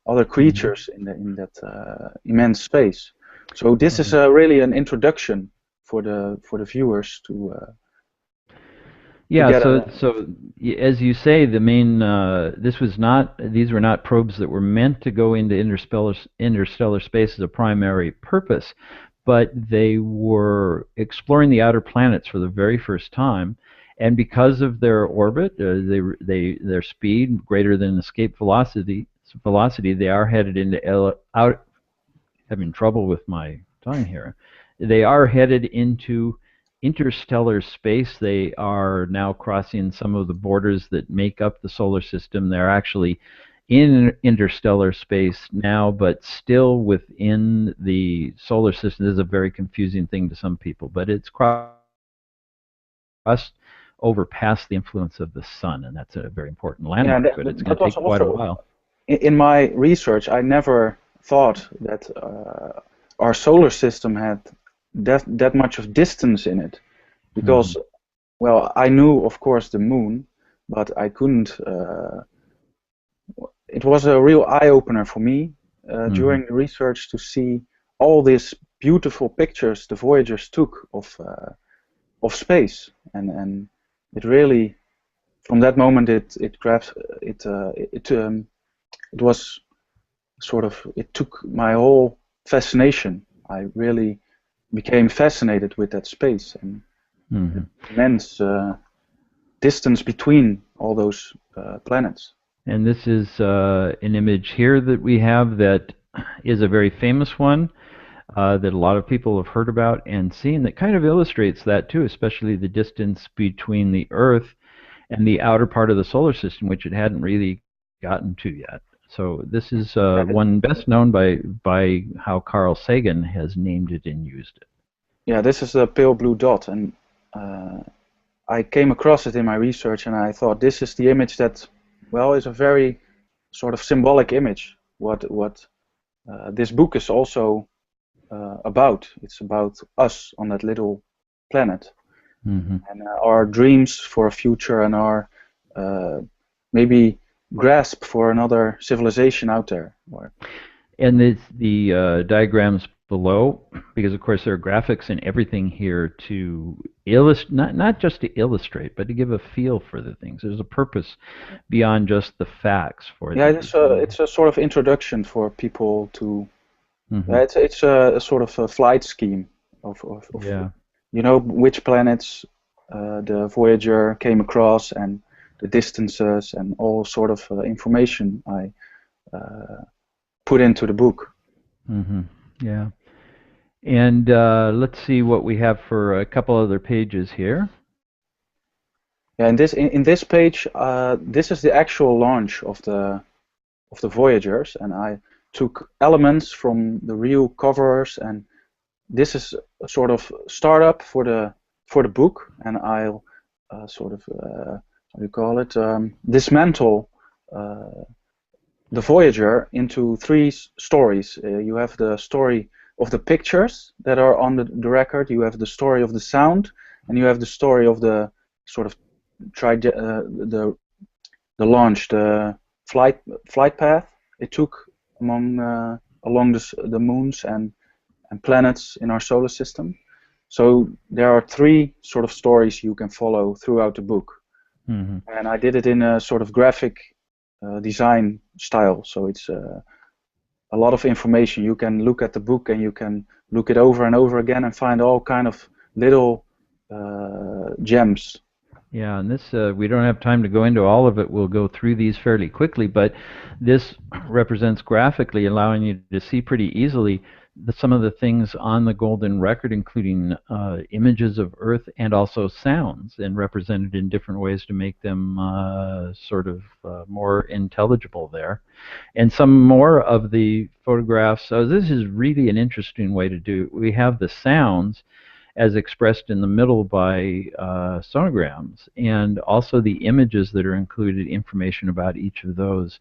other creatures in that immense space. So this is really an introduction for the viewers to. So as you say, the main these were not probes that were meant to go into interstellar space as a primary purpose, but they were exploring the outer planets for the very first time, and because of their orbit, their speed greater than escape velocity, they are headed into having trouble with my tongue here. They are headed into interstellar space. They are now crossing some of the borders that make up the solar system. They're actually in interstellar space now, but still within the solar system. This is a very confusing thing to some people, but it's crossed over past the influence of the sun, and that's a very important landmark, but it's going to take quite a while. In my research, I never thought that our solar system had that much of distance in it, because well, I knew of course the moon, but I couldn't. It was a real eye-opener for me during the research to see all these beautiful pictures the Voyagers took of space, and it really, from that moment, it grabbed it was sort of, it took my whole fascination. I really became fascinated with that space and the immense distance between all those planets. And this is an image here that we have that is a very famous one that a lot of people have heard about and seen, that kind of illustrates that too, especially the distance between the Earth and the outer part of the solar system, which it hadn't really gotten to yet. So this is one best known by how Carl Sagan has named it and used it. Yeah, this is the pale blue dot, and I came across it in my research, and I thought this is the image that, well, is a very sort of symbolic image. What this book is also about. It's about us on that little planet, and our dreams for a future, and our maybe grasp for another civilization out there. And the diagrams below, because of course there are graphics and everything here to illustrate, not just to illustrate, but to give a feel for the things. There's a purpose beyond just the facts for it. Yeah, it's a sort of introduction for people to. It's a sort of a flight scheme of you know, which planets the Voyager came across, and the distances, and all sort of information I put into the book. Yeah. And let's see what we have for a couple other pages here. Yeah, in this page, this is the actual launch of the Voyagers, and I took elements from the real covers, and this is a sort of startup for the book, and I'll sort of how do you call it, dismantle the Voyager into three stories. You have the story of the pictures that are on the record, you have the story of the sound, and you have the story of the sort of the launch, the flight path it took along the moons and planets in our solar system. So there are three sort of stories you can follow throughout the book, and I did it in a sort of graphic design style. So it's a lot of information. You can look at the book and you can look it over and over again and find all kind of little gems. Yeah, and this we don't have time to go into all of it. We'll go through these fairly quickly, but this represents graphically, allowing you to see pretty easily some of the things on the golden record, including images of Earth and also sounds, and represented in different ways to make them sort of more intelligible there. And some more of the photographs. So this is really an interesting way to do it. We have the sounds as expressed in the middle by sonograms, and also the images that are included, information about each of those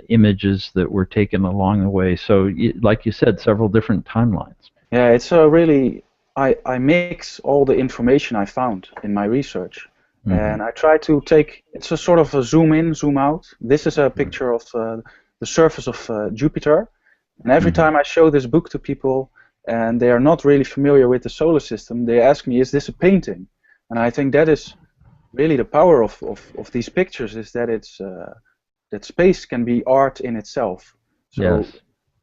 images that were taken along the way. So, like you said, several different timelines. Yeah, it's a really, I mix all the information I found in my research, and I try to take, it's a sort of a zoom in, zoom out. This is a picture of the surface of Jupiter, and every time I show this book to people, and they are not really familiar with the solar system, they ask me, is this a painting? And I think that is really the power of these pictures, is that it's that space can be art in itself. So, yes.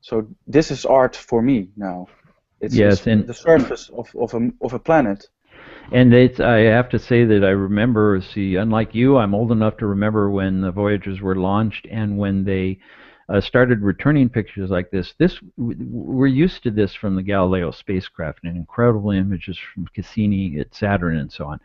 So this is art for me now. It's, and the surface of a planet. And I have to say that I remember, unlike you, I'm old enough to remember when the Voyagers were launched and when they started returning pictures like this. We're used to this from the Galileo spacecraft, and incredible images from Cassini at Saturn and so on.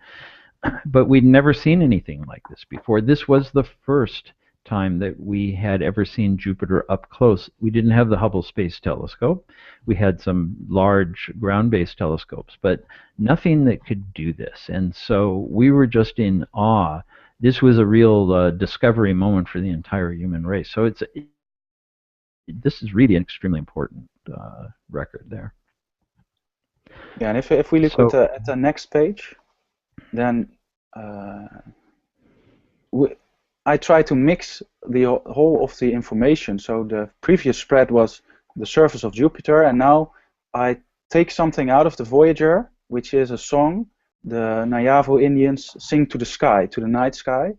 But we'd never seen anything like this before. This was the first time that we had ever seen Jupiter up close. We didn't have the Hubble Space Telescope. We had some large ground-based telescopes, but nothing that could do this. And so we were just in awe. This was a real discovery moment for the entire human race. So this is really an extremely important record there. Yeah, and if we look at the next page, then I try to mix the whole of the information. So the previous spread was the surface of Jupiter, and now I take something out of the Voyager, which is a song the Navajo Indians sing to the sky, to the night sky.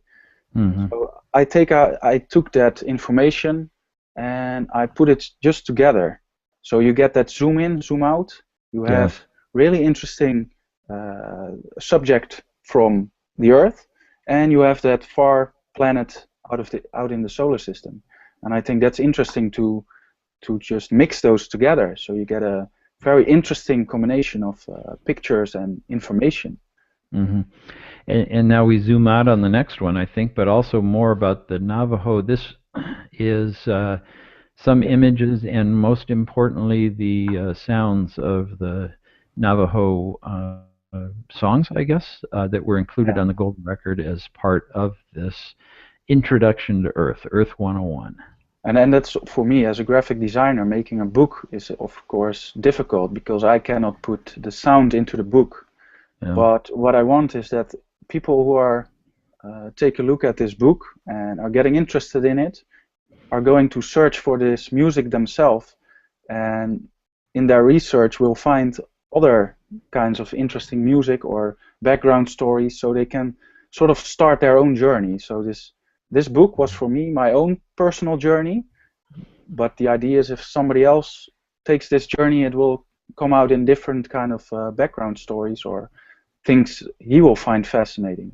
So I took that information and I put it just together. So you get that zoom in, zoom out. You have really interesting subject from the Earth, and you have that far planet out in the solar system. And I think that's interesting to just mix those together. So you get a very interesting combination of pictures and information. And now we zoom out on the next one, I think, but also more about the Navajo. This is some images and, most importantly, the sounds of the Navajo songs, I guess, that were included on the Golden Record as part of this introduction to Earth, Earth 101. And then that's, for me, as a graphic designer, making a book is, of course, difficult because I cannot put the sound into the book. But what I want is that people who are take a look at this book and are getting interested in it are going to search for this music themselves, and in their research will find other kinds of interesting music or background stories, so they can sort of start their own journey. So this book was for me my own personal journey, but the idea is if somebody else takes this journey, it will come out in different kind of background stories or things he will find fascinating.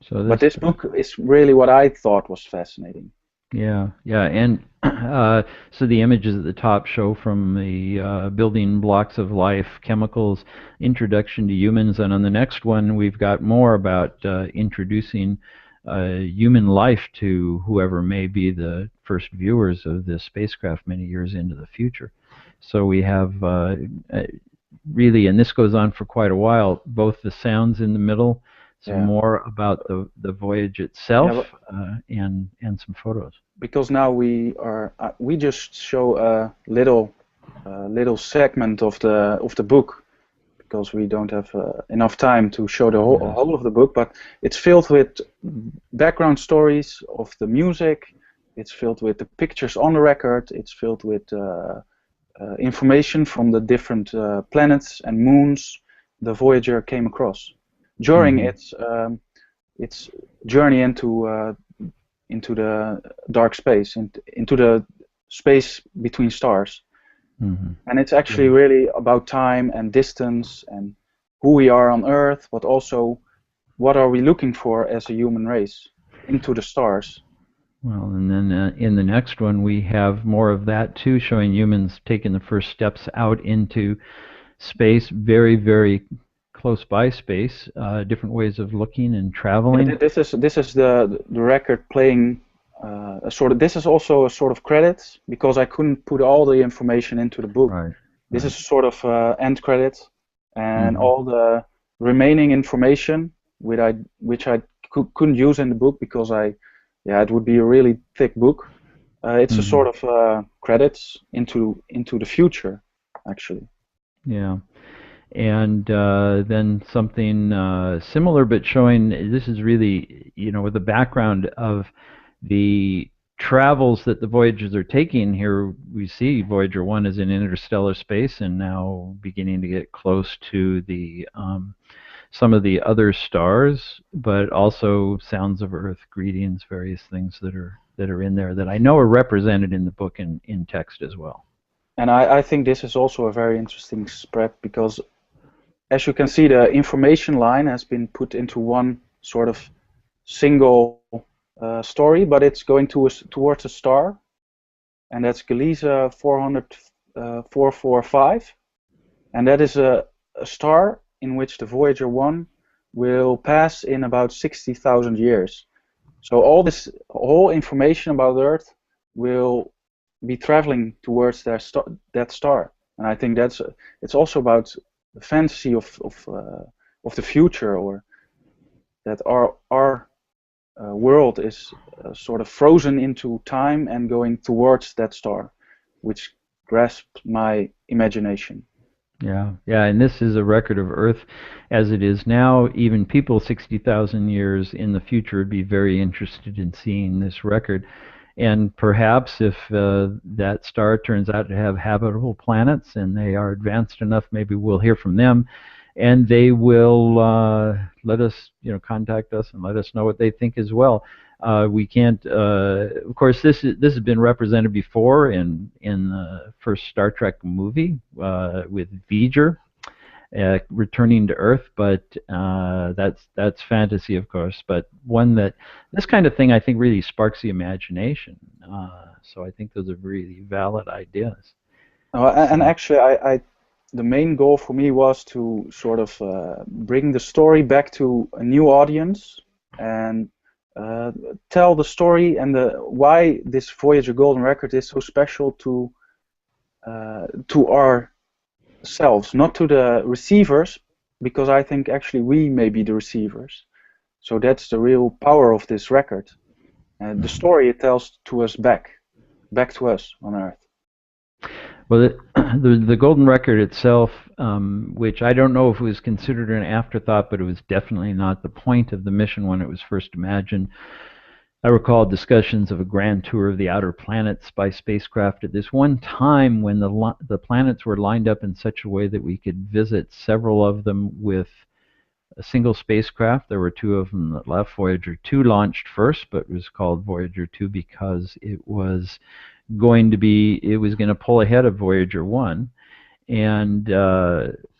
But this book is really what I thought was fascinating. Yeah, and so the images at the top show from the building blocks of life, chemicals, introduction to humans, and on the next one we've got more about introducing human life to whoever may be the first viewers of this spacecraft many years into the future. So we have really, and this goes on for quite a while, both the sounds in the middle, some more about the voyage itself, and some photos. Because now we just show a little segment of the book, because we don't have enough time to show the whole of the book, but it's filled with background stories of the music, it's filled with the pictures on the record, it's filled with information from the different planets and moons the Voyager came across during its journey into the dark space, into the space between stars. And it's actually really about time and distance and who we are on Earth, but also what are we looking for as a human race into the stars. Well, and then in the next one we have more of that too, showing humans taking the first steps out into space, very, very close by space, different ways of looking and traveling. Yeah, this is the record playing this is also a sort of credits, because I couldn't put all the information into the book. This is a sort of end credits, and all the remaining information which I couldn't use in the book because it would be a really thick book. It's a sort of credits into the future, actually. Yeah. And then something similar, but showing this is really, with the background of the travels that the Voyagers are taking. Here we see Voyager 1 is in interstellar space and now beginning to get close to the some of the other stars, but also sounds of Earth, greetings, various things that are in there that I know are represented in the book and in text as well. And I think this is also a very interesting spread, because as you can see, the information line has been put into one sort of single story, but it's going towards a star, and that's Gliese 445, and that is a star in which the Voyager 1 will pass in about 60,000 years. So whole information about Earth will be traveling towards that star, and I think it's also about the fantasy of the future, or that our world is sort of frozen into time and going towards that star, which grasped my imagination. Yeah, yeah, and this is a record of Earth as it is now. Even people 60,000 years in the future would be very interested in seeing this record. And perhaps if that star turns out to have habitable planets and they are advanced enough, maybe we'll hear from them, and they will let us, contact us and let us know what they think as well. We can't, of course, this has been represented before in the first Star Trek movie with Voyager returning to Earth, but that's fantasy, of course. But one that this kind of thing I think really sparks the imagination. So I think those are really valid ideas. And actually, the main goal for me was to sort of bring the story back to a new audience and tell the story and why this Voyager Golden Record is so special to ourselves, not to the receivers, because I think actually we may be the receivers. So that's the real power of this record. The story it tells to us back to us on Earth. Well, the Golden Record itself, which I don't know if it was considered an afterthought, but it was definitely not the point of the mission when it was first imagined. I recall discussions of a grand tour of the outer planets by spacecraft at this one time when the planets were lined up in such a way that we could visit several of them with a single spacecraft. There were two of them that left. Voyager 2 launched first, but it was called Voyager 2 because it was going to pull ahead of Voyager 1. And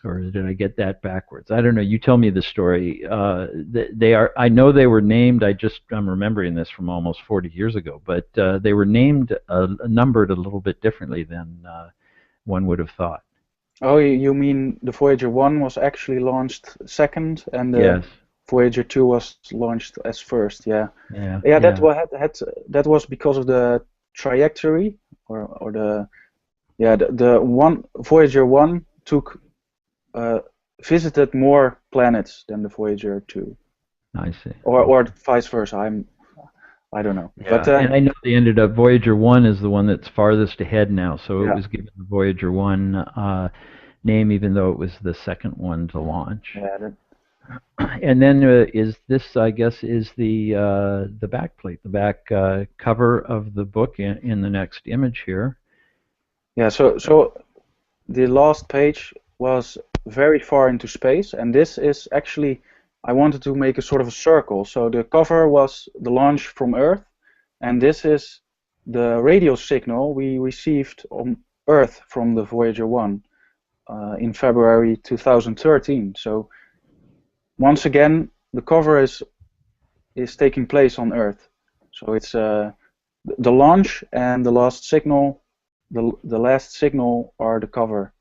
or did I get that backwards? I don't know. You tell me the story. I know they were named. I'm remembering this from almost 40 years ago, but they were named numbered a little bit differently than one would have thought. Oh, you mean the Voyager 1 was actually launched second, and the Yes. Voyager 2 was launched as first. Yeah. Yeah. Yeah. That was because of the trajectory or the one Voyager 1 visited more planets than the Voyager 2. I see. Or vice versa. I don't know. Yeah. But and I know they ended up Voyager 1 is the one that's farthest ahead now, so Yeah. it was given the Voyager 1 name, even though it was the second one to launch. yeah, And then I guess, is the backplate, the back cover of the book in the next image here. Yeah, so the last page was very far into space, and this is actually, I wanted to make a sort of a circle. So the cover was the launch from Earth, and this is the radio signal we received on Earth from the Voyager 1 in February 2013. So once again, the cover is taking place on Earth. So it's the launch and the last signal. The last signal are the cover,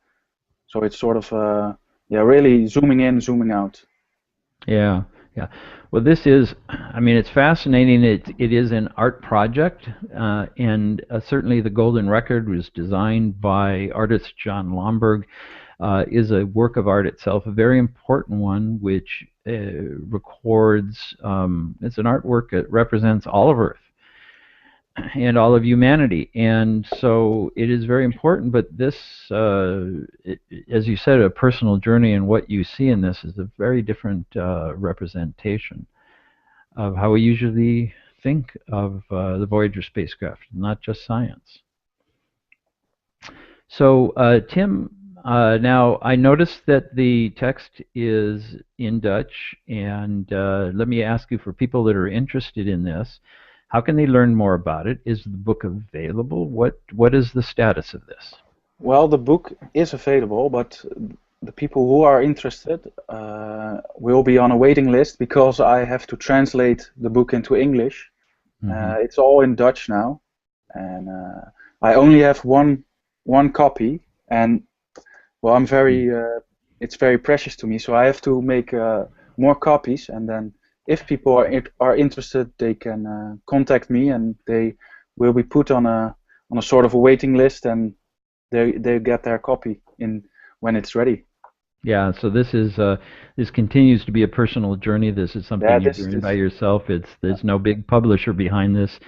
so it's sort of really zooming in, zooming out. Yeah, yeah. Well, this is, it's fascinating. It is an art project, and certainly the Golden Record was designed by artist John Lomberg. Is a work of art itself, a very important one, which records. It's an artwork that represents all of Earth and all of humanity, and so it is very important. But this, as you said, a personal journey, and what you see in this is a very different representation of how we usually think of the Voyager spacecraft, not just science. So, Tim, now I noticed that the text is in Dutch, and let me ask you, for people that are interested in this, how can they learn more about it? Is the book available? What is the status of this? Well, the book is available, but the people who are interested will be on a waiting list because I have to translate the book into English. Mm-hmm. It's all in Dutch now, and I only have one copy, and well, I'm very it's very precious to me, so I have to make more copies, and then if people are interested, they can contact me, and they will be put on a sort of a waiting list, and they get their copy in when it's ready. Yeah, so this continues to be a personal journey. This is something you're doing by yourself. There's no big publisher behind this.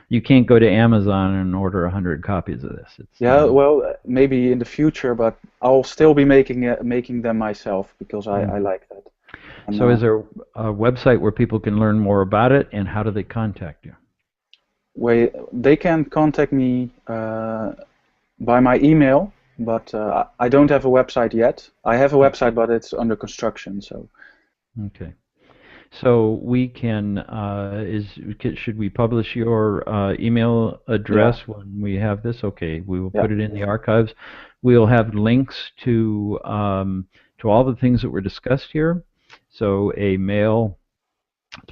you can't go to Amazon and order 100 copies of this. It's, Yeah, well, maybe in the future, but I'll still be making them myself because I like that. And, so is there a website where people can learn more about it, and how do they contact you? they can contact me by my email, but I don't have a website yet. I have a website, but it's under construction. So. Okay. So we can, should we publish your email address when we have this? Okay, we will put it in the archives. We'll have links to all the things that were discussed here. So a mail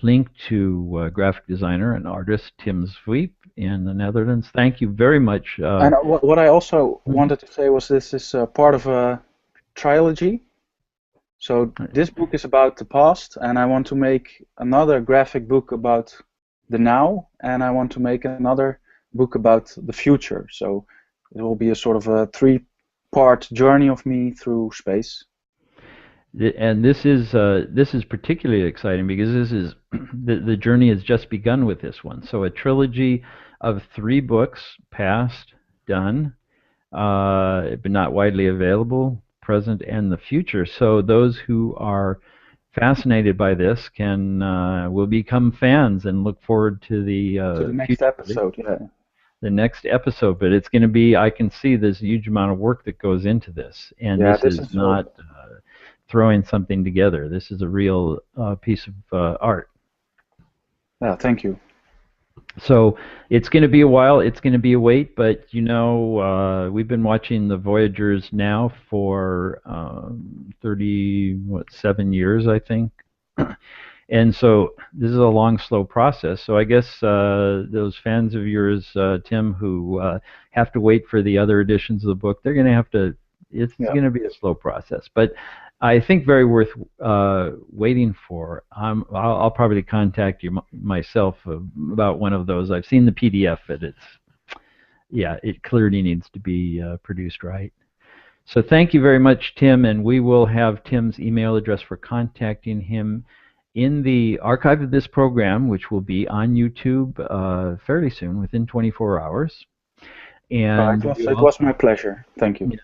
link to graphic designer and artist Tim Zweip in the Netherlands. Thank you very much. And what I also wanted to say was this is part of a trilogy. So this book is about the past, and I want to make another graphic book about the now, and I want to make another book about the future. So it will be a sort of a three-part journey of me through space. And this is particularly exciting because this is the journey has just begun with this one. So a trilogy of 3 books, past, done, but not widely available, present, and the future. So those who are fascinated by this will become fans and look forward to the next episode. Yeah. The next episode, but it's going to be. I can see there's a huge amount of work that goes into this, and this is not throwing something together. This is a real piece of art. Yeah, thank you. So it's going to be a while. It's going to be a wait, but you know, we've been watching the Voyagers now for 7 years, I think. And so this is a long, slow process. So I guess those fans of yours, Tim, who have to wait for the other editions of the book, they're going to have to. It's going to be a slow process, but I think very worth waiting for. I'll probably contact you myself about one of those. I've seen the PDF, but it clearly needs to be produced right. So thank you very much, Tim, and we will have Tim's email address for contacting him in the archive of this program, which will be on YouTube fairly soon, within 24 hours. And it was my pleasure. Thank you. Yeah.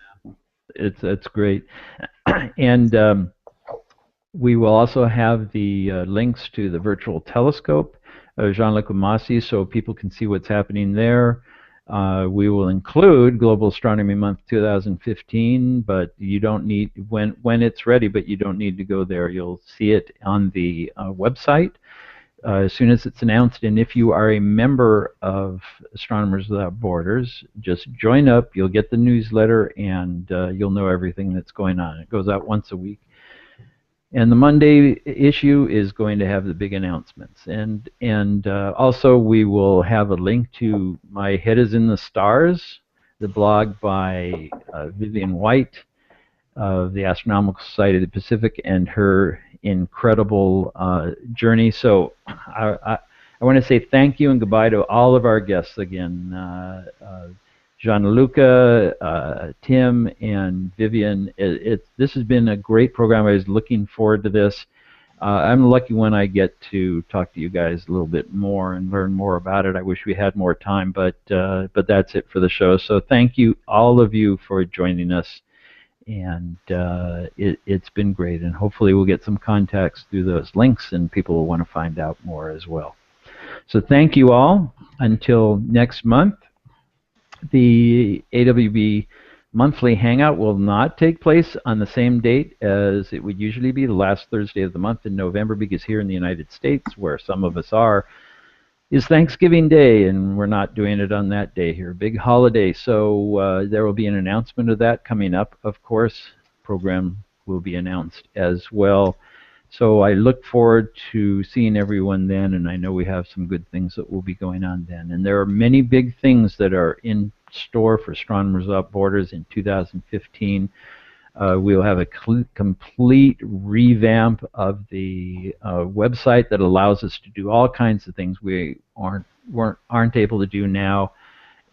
It's great, and we will also have the links to the virtual telescope of Jean-Luc Massey, so people can see what's happening there. We will include Global Astronomy Month 2015, but you don't need when it's ready. But you don't need to go there. You'll see it on the website as soon as it's announced. And if you are a member of Astronomers Without Borders, just join up. You'll get the newsletter, and you'll know everything that's going on. It goes out once a week. And the Monday issue is going to have the big announcements. And also we will have a link to My Head is in the Stars, the blog by Vivian White of the Astronomical Society of the Pacific, and her incredible journey. So I want to say thank you and goodbye to all of our guests again. Gianluca, Tim, and Vivian. This has been a great program. I was looking forward to this. I'm lucky when I get to talk to you guys a little bit more and learn more about it. I wish we had more time, but that's it for the show. So thank you, all of you, for joining us. And it's been great, and hopefully we'll get some contacts through those links, and people will want to find out more as well. So thank you all. Until next month, the AWB monthly Hangout will not take place on the same date as it would usually be, the last Thursday of the month in November, because here in the United States, where some of us are, is Thanksgiving Day, and we're not doing it on that day here. Big holiday, so there will be an announcement of that coming up, of course. Program will be announced as well. So I look forward to seeing everyone then, and I know we have some good things that will be going on then. And there are many big things that are in store for Astronomers Without Borders in 2015. We'll have a complete revamp of the website that allows us to do all kinds of things we aren't able to do now.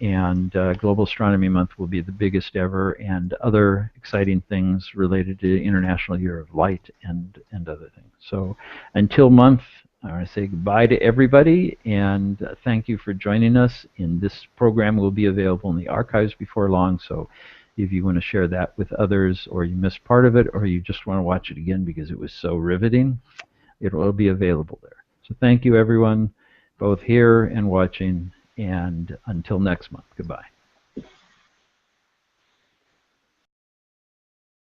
And Global Astronomy Month will be the biggest ever, and other exciting things related to International Year of Light and other things. So until I want to say goodbye to everybody, and thank you for joining us. And this program will be available in the archives before long, so if you want to share that with others, or you missed part of it, or you just want to watch it again because it was so riveting, it will be available there. So thank you, everyone, both here and watching, and until next month, goodbye.